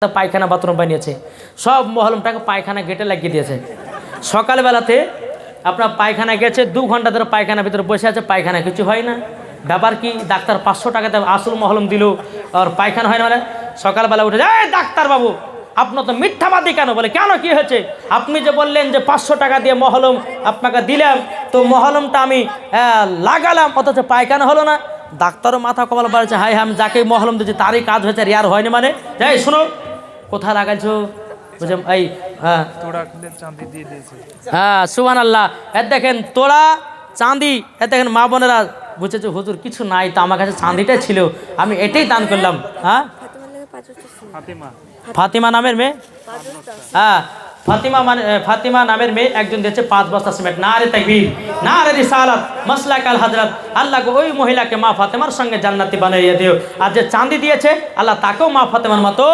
পায়খানা বাথরুম বানিয়েছে, সব মহলমটাকে পায়খানা গেটে লাগিয়ে দিয়েছে। সকালবেলাতে আপনার পায়খানা গেছে, 2 ঘন্টা ধরে পায়খানার ভিতরে বসে আছে, পায়খানা কিছু হয় না। ব্যাপার কি? ডাক্তার 500 টাকাতে আসল মহলম দিল আর পায়খানা হয় না। মানে সকালবেলা উঠে যায়, ডাক্তারবাবু আপনার তো মিথ্যাবাদী কেন? বলে কেন, কি হয়েছে? আপনি যে বললেন যে 500 টাকা দিয়ে মহলম আপনাকে দিলাম, তো মহলমটা আমি লাগালাম, অথচ পায়খানা হলো না। ডাক্তারও মাথা কপাল বাড়ছে, হাই আমি যাকে মহলম দিচ্ছি তারই কাজ হয়েছে, আর ইয়ার হয়নি। মানে যাই শোনো, কোথায় লাগাইছো? বুঝে এই হ্যাঁ সুবহানাল্লাহ। এর দেখেন তোড়া চাঁদি, এর দেখেন মা বোনেরা বুঝেছে, হুজুর কিছু নাই তো আমার কাছে চাঁদিটাই ছিল, আমি এটাই দান করলাম। হ্যাঁ ফাতিমা নামের মেয়ে, হ্যাঁ ফাতিমা নামের মেয়ে একজন দিয়েছে 5 বস্তা সিমেন্ট। নারে তাকবীর, নারে রিসালাত, মাসলাক আল হযরত। আল্লাহ ওই মহিলাকে মা ফাতেমার সঙ্গে জান্নাতি বানিয়ে দিও। আর যে চাঁদি দিয়েছে আল্লাহ তাকেও মা ফাতেমার মতো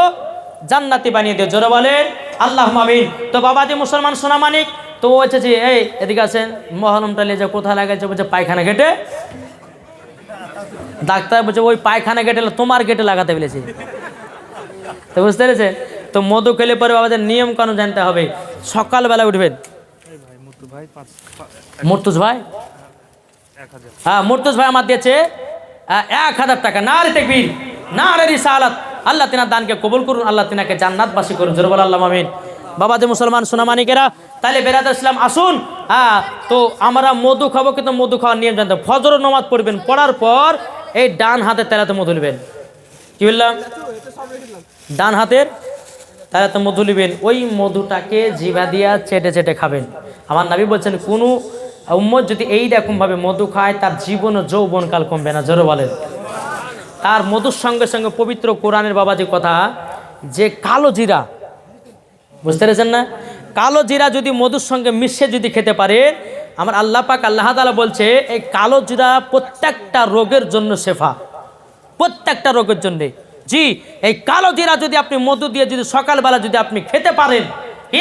জান্নাতি বানিয়ে দিও। জোরে বলেন আল্লাহুম্মা আমিন। তো বাবাজি মুসলমান সোনা মানিক, তো বলছে যে এই এদিকে আছেন, মহলমটা নিয়ে যাও। কোথায় লাগাইছে? বলছে পায়খানা গেটে। ডাক্তার বলছে ওই পায়খানা গেটে তোমার গেটে লাগাতে বলেছে। তো বুঝতে পেরেছে? তো মধু খেলে পরে বাবাদের নিয়ম কানুন জানতে হবে। সকালবেলা উঠবেন, মুর্তুজ ভাই, হ্যাঁ মুর্তুজ ভাই আমার দিয়েছে 1000 টাকা। নারে তাকবীর, নারে রিসালাত। আল্লাহ তিনার দানকে কবুল করুন, আল্লাহ তিনাকে জান্নাতবাসী করুন। জোরে বল আল্লাহুম্মা আমিন। বাবাজি মুসলমান সোনামানিকেরা, তাহলে বেরাদার ইসলাম আসুন। তো আমরা মধু খাবো, কিন্তু মধু খাওয়ার নিয়ম জানতে হবে। ফজর নামাজ পড়বেন, পড়ার পর এই ডান হাতে তেলাতে মধু নেবেন। কি বললাম? ডান হাতের তেলাতে মধু নেবেন। ওই মধুটাকে জিভা দিয়া চেটে চেটে খাবেন। আমার নবী বলছেন কোনো উম্মত যদি এই রকমভাবে মধু খায় তার জীবন ও যৌবনকাল কমবে না। জোরে বলেন। তার মধুর সঙ্গে সঙ্গে পবিত্র কোরআনের বাবাজি কথা, যে কালো জিরা, বুঝতে পেরেছেন না? কালো জিরা যদি মধুর সঙ্গে মিশে যদি খেতে পারে, আমার আল্লাহ পাক আল্লাহ তাআলা বলছে এই কালো জিরা প্রত্যেকটা রোগের জন্য শেফা, প্রত্যেকটা রোগের জন্যে। জি, এই কালো জিরা যদি আপনি মধু দিয়ে যদি সকালবেলা যদি আপনি খেতে পারেন,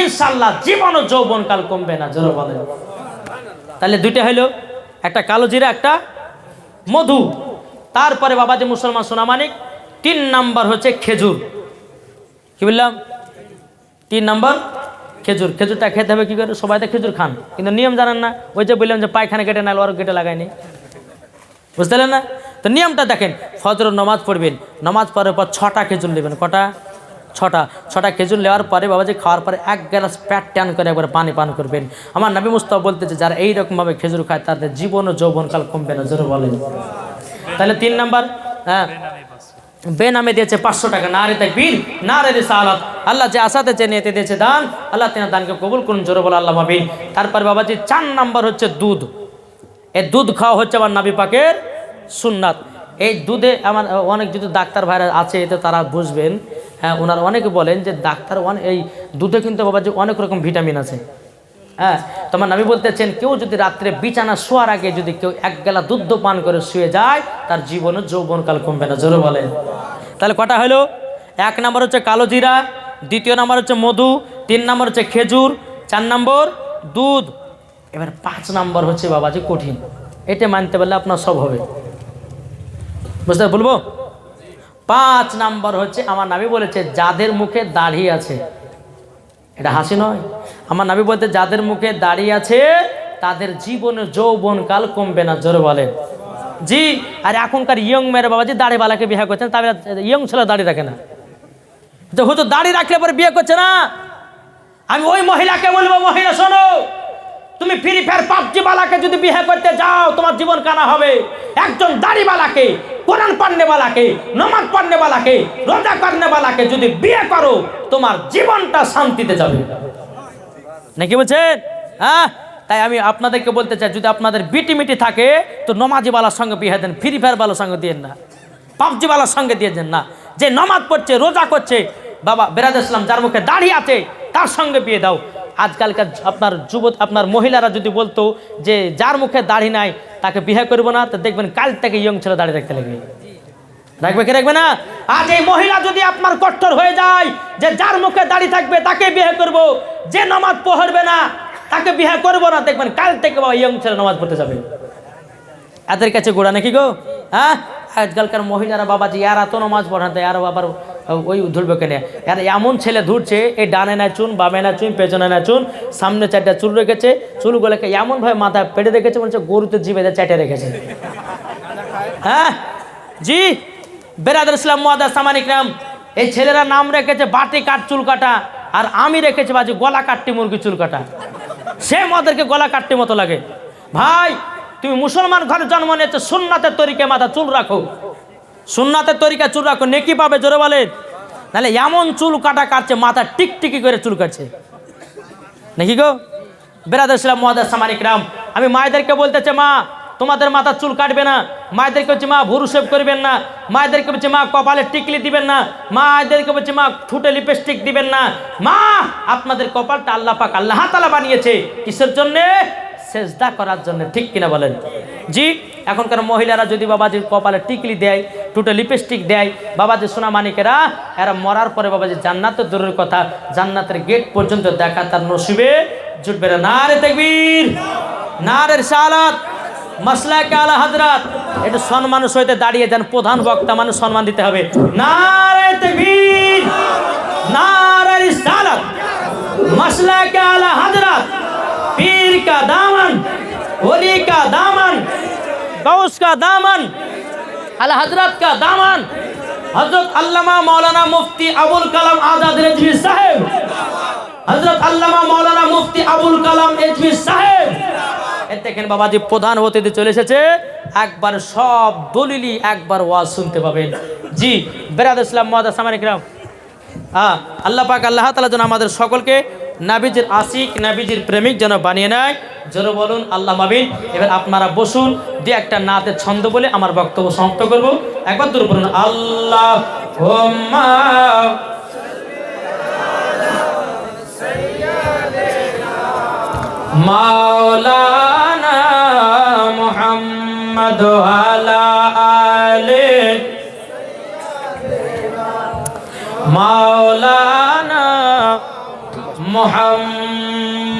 ইনশাআল্লাহ জীবন ও যৌবনকাল কমবে না। জোরে বলেন। তাহলে দুইটা হলো, একটা কালো জিরা, একটা মধু। তারপরে বাবাজি মুসলমান সোনামানিক, 3 নাম্বার হচ্ছে খেজুর। কি বললাম? 3 নাম্বার খেজুর। খেজুরটা খেতে হবে কি করে? সবাই তো খেজুর খান, কিন্তু নিয়ম জানেন না। ওই যে বললাম যে পায়খানা কেটে নাইল, ওর গেটে লাগায়নি, বুঝতে পারলেন না? তো নিয়মটা দেখেন, ফজর নামাজ পড়বেন, নামাজ পড়ার পর 6টা খেজুর নেবেন। কটা? 6টা খেজুর নেওয়ার পরে বাবাজি খাওয়ার পরে 1 গ্লাস প্যাট টান করে একবার পানি পান করবেন। আমার নবী মুস্তাফা বলতেছে যারা এইরকমভাবে খেজুর খায় তাদের জীবন ও যৌবনকাল কমবে না। জোরে বলেন। তাহলে 3 নাম্বার, হ্যাঁ বেনামে দিয়েছে 500 টাকা। নারে তাকবীর, নারে রিসালাত। আল্লাহ যে আসাতে যে নিয়তে দিয়েছে দান, আল্লাহ তিনার দানকে কবুল করুন। জোরে বল আল্লাহুম্মা আমিন। তারপর বাবাজি 4 নাম্বার হচ্ছে দুধ। এই দুধ খাওয়া হচ্ছে আমার নবী পাকের সুন্নাত। এই দুধে আমার অনেক যদি ডাক্তার ভাইরা আছে তো তারা বুঝবেন। হ্যাঁ, ওনারা অনেকে বলেন যে ডাক্তার এই দুধে কিন্তু বাবাজি অনেক রকম ভিটামিন আছে। হ্যাঁ, তোমার নবী বলতেছেন কেউ যদি রাত্রে বিছানা শোয়ার আগে যদি কেউ 1 গ্লাস দুধ পান করে শুয়ে যায়, তার জীবনে যৌবনকাল কমবে না। জোরে বলেন। তাহলে কটা হলো? 1 নাম্বার হচ্ছে কালো জিরা, 2 নাম্বার হচ্ছে মধু, 3 নাম্বার হচ্ছে খেজুর, 4 নাম্বার দুধ। এবার 5 নাম্বার হচ্ছে বাবাজি কঠিন। এটা মানতে পারলে আপনার সব হবে। বুঝতে বলবো? 5 নাম্বার হচ্ছে আমার নবী বলেছে যাদের মুখে দাড়ি আছে, এটা হাসি নয়, আমার নবী বলতে যাদের মুখে দাড়ি আছে তাদের জীবনে যৌবনকাল কমবে না। জোরে বলেন। জি, আর এখনকার ইয়ং মেয়েরা বাবাজি দাড়িওয়ালাকে বিয়ে করছেন, তবে ইয়ং ছেলে দাড়ি রাখে না। তো হুজুর দাড়ি রাখলে পরে বিয়ে করছে না। আমি ওই মহিলাকে বলবো, মহিলা শোনো, তুমি ফ্রি ফায়ার পাবজি বালাকে যদি বিয়ে করতে যাও তোমার জীবন কানা হবে। একজন দাড়িওয়ালাকে, কোরআন পড়নেওয়ালাকে, নামাজ পড়নেওয়ালাকে, রোজা করনেওয়ালাকে যদি বিয়ে করো তোমার জীবনটা শান্তিতে যাবে। নাকি বলছেন? হ্যাঁ, তাই আমি আপনাদেরকে বলতে চাই যদি আপনাদের বিটি মিটি থাকে তো নমাজি বালার সঙ্গে বিয়ে দেন, ফ্রি ফায়ার বালার সঙ্গে দিয়েন না, পাবজি বালার সঙ্গে দিয়ে দেন না। যে নামাজ পড়ছে, রোজা করছে, বাবা বেরাদার ইসলাম যার মুখে দাড়ি আছে তার সঙ্গে বিয়ে দাও। আজকালকার আপনার মহিলারা যদি বলতো যে যার মুখে দাড়ি নাই তাকে বিয়ে করবো না, তো দেখবেন কাল থেকে ইয়ং ছেলে দাড়ি রাখতে লাগবে। রাখবে কি রাখবে না? আজ এই মহিলা যদি আপনার কট্টর হয়ে যায় যে যার মুখে দাড়ি থাকবে তাকে বিয়ে করব, যে নামাজ পড়বে না তাকে বিয়ে করবো না, দেখবেন কাল থেকে বাবা ইয়ং ছেলে নামাজ পড়তে যাবে। এদের কাছে গোড়া নাকি গো? হ্যাঁ, আজকালকার মহিলারা বাবাজি এরা তো নামাজ পড়াতে, আর আবার ওই ধরবে কেন? আর এমন ছেলে ধরছে, এই ডানে না চুন, বামে না চুন, পেছনে না চুন, সামনে 4টা চুল রেখেছে, চুলগুলোকে এমনভাবে মাথায় পেটে রেখেছে মনে হচ্ছে গরুতে জিভে চেটে রেখেছে। হ্যাঁ জি বেরাদুল ইসলাম মুআদ্দাস সামানিক রাম, এই ছেলেরা নাম রেখেছে বাটি কাট চুল কাটা, আর আমি রেখেছি বাজি গলা কাটটি মুরগি চুল কাটা। সে আমাদেরকে গলা কাটটি মতো লাগে। ভাই তুমি মুসলমান ঘরে জন্ম নিয়েছো, সুন্নাতের তরিকে মাথা চুল রাখো, সুন্নাতের তরিকা চুল রাখো, নেকি পাবে, জোরে বলেন। নাহলে এমন চুল কাটা কাটছে, মাথা টিকটিকি করে চুল কাটছে নাকি গো? বেরাদুল ইসলাম মুআদ্দাস সামানিক রাম, আমি মায়েদেরকে বলতেছে, মা তোমাদের মাথার চুল কাটবে না, মায়েদেরকে বলছি মা ভুরু শেভ করবেন না, মায়েদেরকে বলছি মা কপালে টিকলি দিবেন না, মায়েদেরকে বলছি মা ঠুটে লিপস্টিক দিবেন না। মা আপনাদের কপালটা আল্লাহ পাক আল্লাহ তাআলা বানিয়েছে কিসের জন্যে? সেজদা করার জন্য, ঠিক কিনা বলেন? জি এখনকার মহিলারা যদি বাবাজির কপালে টিকলি দেয়, টুটে লিপস্টিক দেয়, বাবাজি সোনা মানিকেরা, এরা মরার পরে বাবাজি জান্নাতের দূরের কথা, জান্নাতের গেট পর্যন্ত দেখা তার নসিবে জুটবে না। নারে তাকবীর, নারে রিসালাত, মাসলাকে আলা হযরত। একটু সম্মান সহিত দাঁড়িয়ে যান, প্রধান বক্তা মানুষ সম্মান দিতে হবে। নারে তাকবীর, নারে রিসালাত, মাসলাকে আলা হযরত, पीर का दामन, वली का दामन, गौस का दामन, अल हजरत का दामन, हजरत अल्लामा मौलाना मुफ्ती अबुल कलाम आजाद रिजवी साहेब, हजरत अल्लामा मौलाना मुफ्ती अबुल कलाम रिजवी साहेब। দেখেন বাবাজি প্রধান হতে চলে এসেছে, একবার সব দলিলি একবার ওয়াজ শুনতে পাবেন। জি বেরাদুল ইসলাম মুআদ্দাস সামানিক রাম, আল্লাহ পাক আল্লাহ তাআলা যেন আমাদের সকলকে নাবিজির আশিক, নাবিজির প্রেমিক যেন বানিয়ে নেয়, জোরে বলুন আল্লাহ মাবিন। এবার আপনারা বসুন, দিয়ে একটা নাতের ছন্দ বলে আমার বক্তব্য সমাপ্ত করব। একবার দূর বলুন আল্লাহুম্মা মাওলানা মুহাম্মদ আলা আলে মাওলানা মুহাম্মদ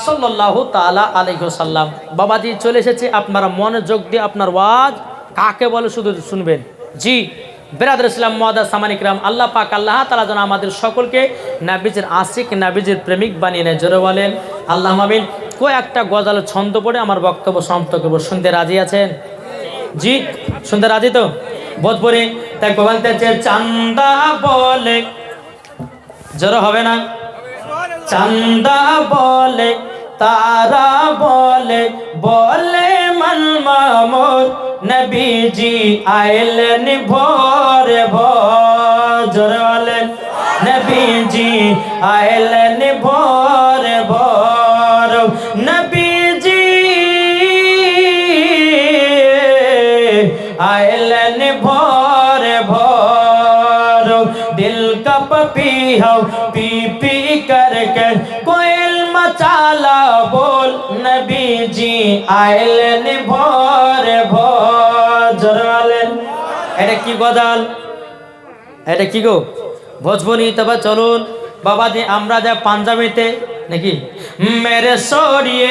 সাল্লাল্লাহু তাআলা আলাইহি ওয়াসাল্লাম। বাবাজি চলে এসেছে, আপনারা মনোযোগ দিয়ে আপনার ওয়াজ কাকে বলে শুধু শুনবেন। জি বেরাদুল ইসলাম মুআদ্দাস সামানিক রাম, আল্লাহ পাক আল্লাহ তাআলা যেন আমাদের সকলকে নাবিজির আশিক, নাবিজির প্রেমিক বানিয়ে নেয়, জোরে বলেন আল্লাহ আমিন। কয়েকটা গজল ছন্দ পড়ে আমার বক্তব্য সমাপ্ত করব। শুনতে রাজি আছেন? জি শুনতে রাজি তো? ভোজপুরি তাই বলতেছে, চান্দা বলে, জোরে হবে না? চান্দা বলে, তারা বলে, বলে মন মামুর, নবীজি আইলেন ভোরে ভোর, জোরে বলেন নবীজি আইলেন ভোরে ভোর, নবীজি আইলেন ভোরে ভোর, दिल का पपी हो पी पी करके कोयल मचाला बोल, नबी जी आइलेन भोर भोर, জোরে এটা কি গজাল? এটা কি গো ভোজপুরি? তবে চলুন বাবাজি আমরা যা পাঞ্জাবিতে নাকি মেরে সরিয়ে